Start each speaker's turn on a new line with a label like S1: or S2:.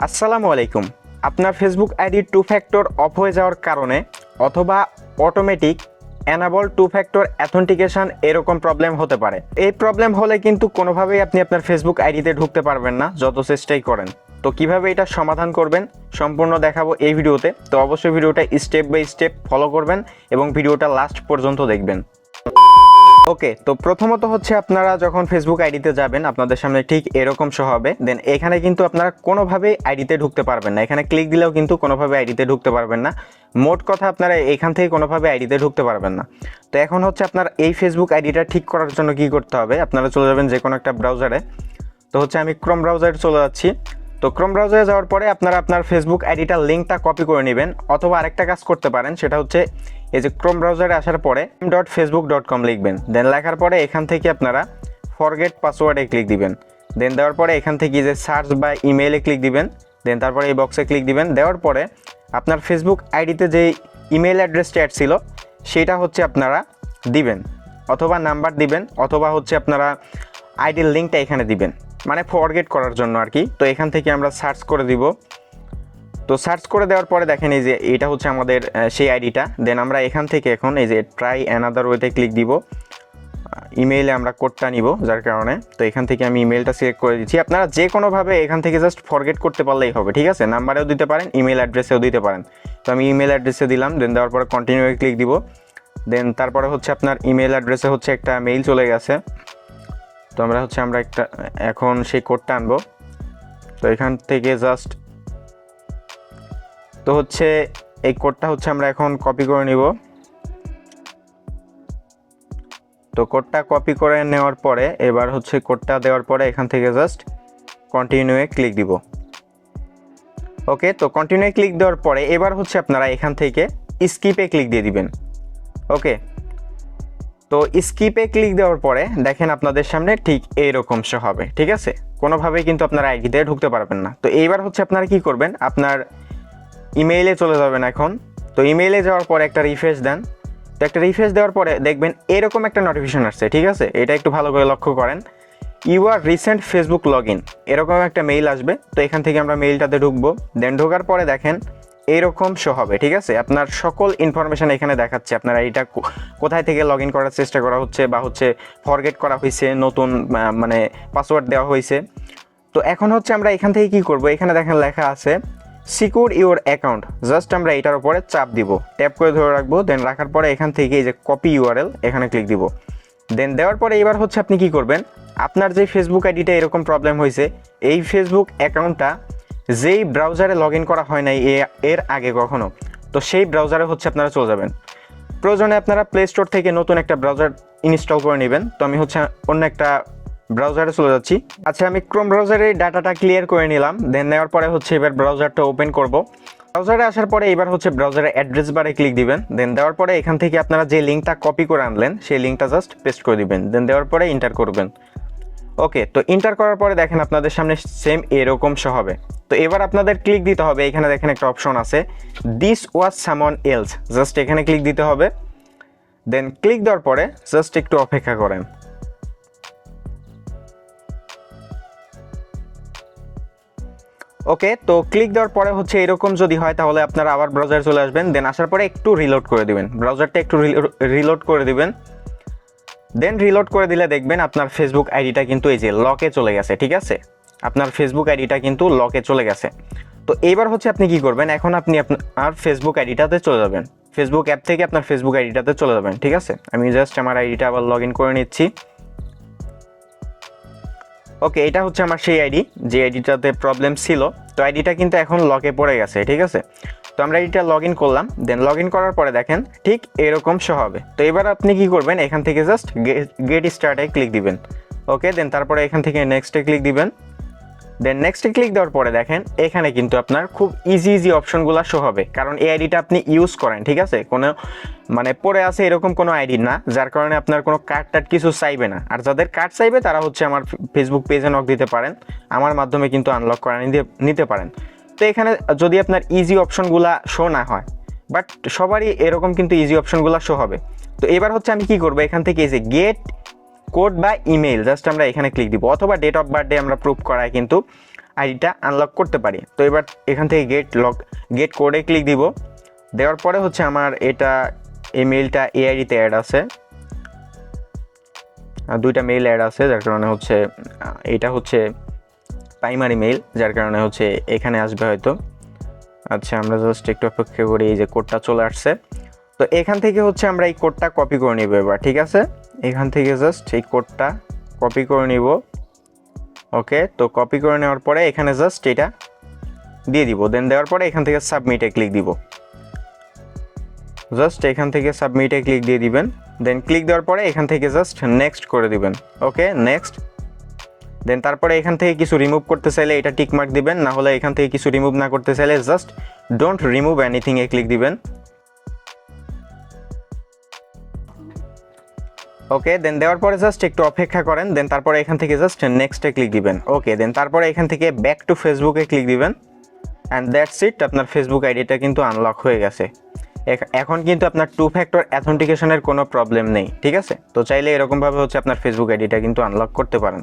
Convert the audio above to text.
S1: আসসালামু আলাইকুম। আপনার Facebook ID two factor off হয়ে যাওয়ার কারণে অথবা automatic enable two factor authentication এরকম প্রবলেম হতে পারে। এই প্রবলেম হলে কিন্তু কোনোভাবেই আপনি আপনার ফেসবুক আইডিতে ঢুকতে পারবেন না, যত চেষ্টাই করেন। তো কিভাবে এটা সমাধান করবেন সম্পূর্ণ দেখাবো এই ভিডিওতে। তো অবশ্যই ভিডিওটা স্টেপ বাই স্টেপ ফলো করবেন এবং ভিডিওটা লাস্ট পর্যন্ত দেখবেন। ওকে, তো প্রথমত হচ্ছে আপনারা যখন ফেসবুক আইডিতে যাবেন আপনাদের সামনে ঠিক এরকম শো হবে। দেন এখানে কিন্তু আপনারা কোনোভাবেই আইডিতে ঢুকতে পারবেন না, এখানে ক্লিক দিলেও কিন্তু কোনোভাবে আইডিতে ঢুকতে পারবেন না। মোট কথা আপনারা এখান থেকে কোনোভাবে আইডিতে ঢুকতে পারবেন না। তো এখন হচ্ছে আপনার এই ফেসবুক আইডিটা ঠিক করার জন্য কি করতে হবে, আপনারা চলে যাবেন যে কোনো একটা ব্রাউজারে। তো হচ্ছে আমি ক্রোম ব্রাউজারে চলে যাচ্ছি। তো ক্রোম ব্রাউজারে যাওয়ার পরে আপনারা আপনার ফেসবুক আইডিটার লিঙ্কটা কপি করে নেবেন, অথবা আরেকটা কাজ করতে পারেন, সেটা হচ্ছে এই যে ক্রোম ব্রাউজারে আসার পরে .facebook.com লিখবেন। দেন লেখার পরে এখান থেকে আপনারা ফরগেট পাসওয়ার্ডে ক্লিক দিবেন। দেন দেওয়ার পরে এখান থেকে যে সার্চ বা ইমেইলে ক্লিক দিবেন। দেন তারপরে এই বক্সে ক্লিক দিবেন। দেওয়ার পরে আপনার ফেসবুক আইডিতে যে ইমেল অ্যাড্রেসটা অ্যাড ছিল সেটা হচ্ছে আপনারা দিবেন, অথবা নাম্বার দিবেন, অথবা হচ্ছে আপনারা আইডির লিঙ্কটা এখানে দিবেন, মানে ফরগেট করার জন্য আর কি। তো এখান থেকে আমরা সার্চ করে দিব। তো সার্চ করে দেওয়ার পরে দেখেন এই যে এটা হচ্ছে আমাদের সেই আইডিটা। দেন আমরা এখান থেকে এখন এই যে ট্রাই অ্যানাদার ওয়েতে ক্লিক দিব। ইমেইলে আমরা কোডটা নিব, যার কারণে তো এখান থেকে আমি ইমেলটা সিলেক্ট করে দিচ্ছি। আপনারা যে কোনোভাবে এখান থেকে জাস্ট ফরগেট করতে পারলেই হবে, ঠিক আছে। নাম্বারেও দিতে পারেন, ইমেল অ্যাড্রেসেও দিতে পারেন। তো আমি ইমেল অ্যাড্রেসে দিলাম। দেন দেওয়ার পরে কন্টিনিউ ক্লিক দিব। দেন তারপরে হচ্ছে আপনার ইমেল অ্যাড্রেসে হচ্ছে একটা মেইল চলে গেছে। তো আমরা একটা এখন সেই কোডটা আনবো। তো এখান থেকে জাস্ট তো হচ্ছে এই কোডটা হচ্ছে আমরা এখন কপি করে নিব। তো কোডটা কপি করে নেওয়ার পরে এবার হচ্ছে কোডটা দেওয়ার পরে এখান থেকে জাস্ট কন্টিনিউয়ে ক্লিক দিব। ওকে, তো কন্টিনিউ ক্লিক দেওয়ার পরে এবার হচ্ছে আপনারা এখান থেকে স্কিপে ক্লিক দিয়ে দিবেন। ওকে, তো স্কিপে ক্লিক দেওয়ার পরে দেখেন আপনাদের সামনে ঠিক এইরকম শো হবে, ঠিক আছে। কোনোভাবেই কিন্তু আপনারা আইডিতে ঢুকতে পারবেন না। তো এইবার হচ্ছে আপনারা কি করবেন, আপনার ইমেইলে চলে যাবেন এখন। তো ইমেইলে যাওয়ার পরে একটা রিফ্রেশ দেন। তো একটা রিফ্রেশ দেওয়ার পরে দেখবেন এরকম একটা নোটিফিকেশন আসছে, ঠিক আছে। এটা একটু ভালো করে লক্ষ্য করেন, you are recent Facebook log in, এরকম একটা মেইল আসবে। তো এখান থেকে আমরা মেইলটাতে ঢুকবো। দেন ঢোকার পরে দেখেন এইরকম শো হবে, ঠিক আছে। আপনার সকল ইনফরমেশন এখানে দেখাচ্ছে, আপনারা এটা কোথায় থেকে লগ ইন করার চেষ্টা করা হচ্ছে, বা হচ্ছে ফরগেট করা হয়েছে, নতুন মানে পাসওয়ার্ড দেওয়া হয়েছে। তো এখন হচ্ছে আমরা এখান থেকে কি করব, এখানে দেখেন লেখা আছে সিকিউর ইউর অ্যাকাউন্ট। জাস্ট আমরা এটার উপরে চাপ দিব, ট্যাপ করে ধরে রাখবো। দেন রাখার পরে এখান থেকে এই যে কপি ইউআরএল এখানে ক্লিক দিব। দেন দেওয়ার পরে এবার হচ্ছে আপনি কি করবেন, আপনার যে ফেসবুক আইডিটা এরকম প্রবলেম হয়েছে, এই ফেসবুক অ্যাকাউন্টটা যেই ব্রাউজারে লগ ইন করা হয় নাই এর আগে কখনো, তো সেই ব্রাউজারে হচ্ছে আপনারা চলে যাবেন। প্রয়োজনে আপনারা প্লে স্টোর থেকে নতুন একটা ব্রাউজার ইনস্টল করে নেবেন। তো আমি হচ্ছে অন্য একটা ব্রাউজারে চলে যাচ্ছি। আচ্ছা, আমি ক্রোম ব্রাউজারের ডাটাটা ক্লিয়ার করে নিলাম। দেন নেওয়ার পরে হচ্ছে এবার ব্রাউজারটা ওপেন করব। ব্রাউজারে আসার পরে এবার হচ্ছে ব্রাউজারের অ্যাড্রেস বারে ক্লিক দিবেন। দেন দেওয়ার পরে এখান থেকে আপনারা যে লিঙ্কটা কপি করে আনলেন সেই লিঙ্কটা জাস্ট পেস্ট করে দিবেন। দেন দেওয়ার পরে এন্টার করবেন। ওকে, তো এন্টার করার পরে দেখেন আপনাদের সামনে সেম এরকম শো হবে। তো এবার আপনাদের ক্লিক দিতে হবে, এখানে দেখেন একটা অপশন আছে this was someone else, just এখানে ক্লিক দিতে হবে। দেন ক্লিক দেওয়ার পরে জাস্ট একটু অপেক্ষা করেন। ওকে, তো ক্লিক দেওয়ার পরে হচ্ছে এরকম যদি হয় তাহলে আপনারা আবার ব্রাউজারে চলে আসবেন। দেন আসার পরে একটু রিলোড করে দিবেন, ব্রাউজারটা একটু রিলোড করে দিবেন। দেন রিলোড করে দিলে দেখবেন আপনার ফেসবুক আইডিটা কিন্তু এই যে লকে চলে গেছে, ঠিক আছে। আপনার ফেসবুক আইডিটা কিন্তু লকে চলে গেছে। তো এইবার হচ্ছে আপনি কি করবেন, এখন আপনি আপনার ফেসবুক আইডিটাতে চলে যাবেন, ফেসবুক অ্যাপ থেকে আপনার ফেসবুক আইডিটাতে চলে যাবেন, ঠিক আছে। আমি জাস্ট আমার আইডিটা আবার লগ ইন করে নিচ্ছি। ওকে, এটা হচ্ছে আমার সেই আইডি যে আইডিটাতে প্রবলেম ছিল। তো আইডিটা কিন্তু এখন লকে পড়ে গেছে, ঠিক আছে। তো আমরা আইডিটা লগ ইন করলাম। দেন লগ ইন করার পরে দেখেন ঠিক এরকম শো হবে। তো এবার আপনি কি করবেন, এখান থেকে জাস্ট গেট স্টার্টে ক্লিক দিবেন। ওকে, দেন তারপরে এখান থেকে নেক্সটে ক্লিক দিবেন। দেন নেক্সটে ক্লিক দেওয়ার পরে দেখেন এখানে কিন্তু আপনার খুব ইজি অপশনগুলো শো হবে, কারণ এই আইডিটা আপনি ইউজ করেন, ঠিক আছে। কোনো মানে পড়ে আছে এরকম কোনো আইডি না, যার কারণে আপনার কোনো কার্ড টার্ড কিছু চাইবে না। আর যাদের কার্ড চাইবে তারা হচ্ছে আমার ফেসবুক পেজে নক দিতে পারেন, আমার মাধ্যমে কিন্তু আনলক করে নিতে পারেন। তো এখানে যদি আপনার ইজি অপশনগুলো শো না হয়, বাট সবারই এরকম কিন্তু ইজি অপশনগুলো শো হবে। তো এবার হচ্ছে আমি কি করবো, এখান থেকে এই যে গেট কোড বা ইমেইল জাস্ট আমরা এখানে ক্লিক দিব, অথবা ডেট অফ বার্থডে আমরা প্রুফ করায় কিন্তু আইডিটা আনলক করতে পারি। তো এবার এখান থেকে গেট কোডে ক্লিক দিব। দেওয়ার পরে হচ্ছে আমার এই মেইলটা এই আইডিতে অ্যাড আছে, 2টা মেইল অ্যাড আছে, যার কারণে হচ্ছে এটা হচ্ছে প্রাইমারি মেইল, যার কারণে হচ্ছে এখানে আসবে হয়তো। আচ্ছা, আমরা জাস্ট একটু অপেক্ষা করি, এই যে কোডটা চলে আসছে। তো এখান থেকে হচ্ছে আমরা এই কোডটা কপি করে নিব এবার, ঠিক আছে? এখান থেকে জাস্ট এই কোডটা কপি করে নিব। ওকে, তো কপি করে নেওয়ার পরে এখানে জাস্ট এটা দিয়ে দিব। দেন দেওয়ার পরে এখান থেকে সাবমিটে ক্লিক দিব। জাস্ট এখান থেকে সাবমিটে ক্লিক দিয়ে দিবেন। দেন ক্লিক দেওয়ার পরে এখান থেকে জাস্ট নেক্সট করে দিবেন। ওকে, নেক্সট। দেন তারপরে এখান থেকে কিছু রিমুভ করতে চাইলে এটা টিক মার্ক দিবেন, না হলে এখান থেকে কিছু রিমুভ না করতে চাইলে just don't remove anything A click দিবেন। ওকে, দেন দেওয়ার পরে জাস্ট একটু অপেক্ষা করেন। দেন তারপরে এখান থেকে জাস্ট নেক্সটে ক্লিক দিবেন। ওকে, দেন তারপরে এখান থেকে ব্যাক টু ফেসবুকে ক্লিক দিবেন। অ্যান্ড দ্যাটস ইট, আপনার ফেসবুক আইডিটা কিন্তু আনলক হয়ে গেছে। এখন কিন্তু আপনার 2-factor অ্যাথেন্টিকেশনের কোনো প্রবলেম নেই, ঠিক আছে? তো চাইলে এরকমভাবে হচ্ছে আপনার ফেসবুক আইডিটা কিন্তু আনলক করতে পারেন।